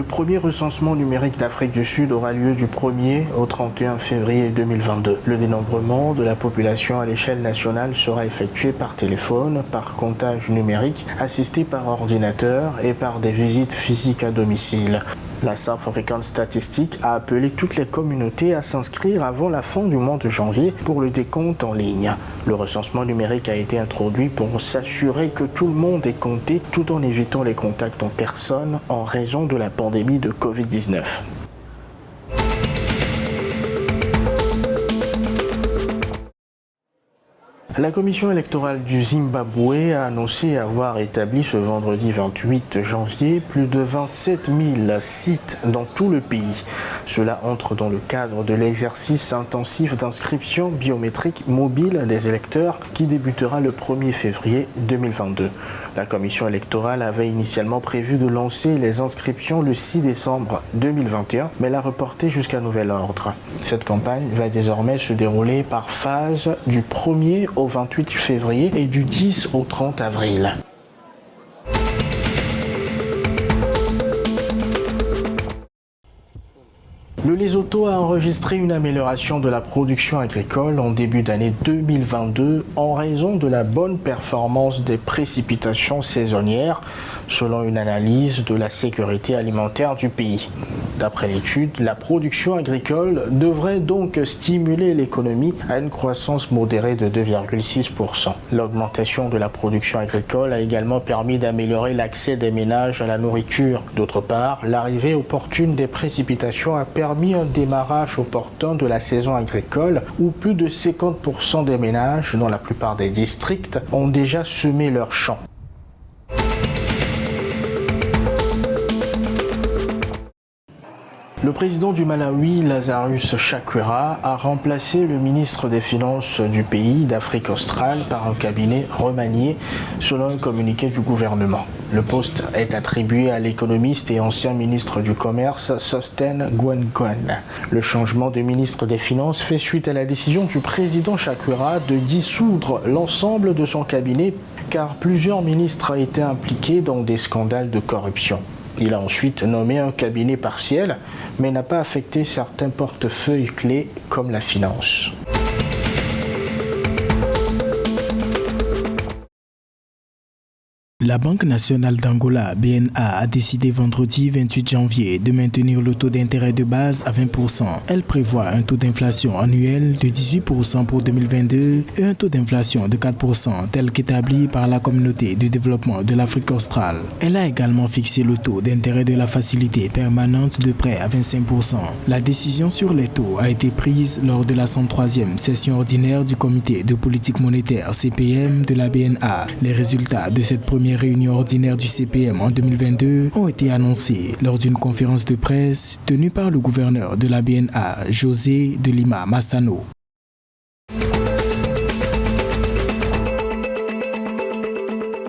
Le premier recensement numérique d'Afrique du Sud aura lieu du 1er au 31 février 2022. Le dénombrement de la population à l'échelle nationale sera effectué par téléphone, par comptage numérique, assisté par ordinateur et par des visites physiques à domicile. La South African Statistics a appelé toutes les communautés à s'inscrire avant la fin du mois de janvier pour le décompte en ligne. Le recensement numérique a été introduit pour s'assurer que tout le monde est compté tout en évitant les contacts en personne en raison de la pandémie de Covid-19. La commission électorale du Zimbabwe a annoncé avoir établi ce vendredi 28 janvier plus de 27 000 sites dans tout le pays. Cela entre dans le cadre de l'exercice intensif d'inscription biométrique mobile des électeurs qui débutera le 1er février 2022. La commission électorale avait initialement prévu de lancer les inscriptions le 6 décembre 2021, mais l'a reporté jusqu'à nouvel ordre. Cette campagne va désormais se dérouler par phase du 1er au 28 février et du 10 au 30 avril. Le Lesotho a enregistré une amélioration de la production agricole en début d'année 2022 en raison de la bonne performance des précipitations saisonnières, selon une analyse de la sécurité alimentaire du pays. D'après l'étude, la production agricole devrait donc stimuler l'économie à une croissance modérée de 2,6%. L'augmentation de la production agricole a également permis d'améliorer l'accès des ménages à la nourriture. D'autre part, l'arrivée opportune des précipitations a permis un démarrage opportun de la saison agricole où plus de 50% des ménages, dans la plupart des districts, ont déjà semé leurs champs. Le président du Malawi, Lazarus Chakwera, a remplacé le ministre des Finances du pays d'Afrique australe par un cabinet remanié, selon un communiqué du gouvernement. Le poste est attribué à l'économiste et ancien ministre du Commerce, Sosthen Gwangwan. Le changement de ministre des Finances fait suite à la décision du président Chakwera de dissoudre l'ensemble de son cabinet, car plusieurs ministres étaient impliqués dans des scandales de corruption. Il a ensuite nommé un cabinet partiel, mais n'a pas affecté certains portefeuilles clés comme la finance. La Banque nationale d'Angola, BNA, a décidé vendredi 28 janvier de maintenir le taux d'intérêt de base à 20%. Elle prévoit un taux d'inflation annuel de 18% pour 2022 et un taux d'inflation de 4% tel qu'établi par la Communauté de développement de l'Afrique australe. Elle a également fixé le taux d'intérêt de la facilité permanente de prêt à 25%. La décision sur les taux a été prise lors de la 103e session ordinaire du Comité de politique monétaire CPM de la BNA. Les résultats de cette première réunion ordinaire du CPM en 2022 ont été annoncés lors d'une conférence de presse tenue par le gouverneur de la BNA, José de Lima Massano.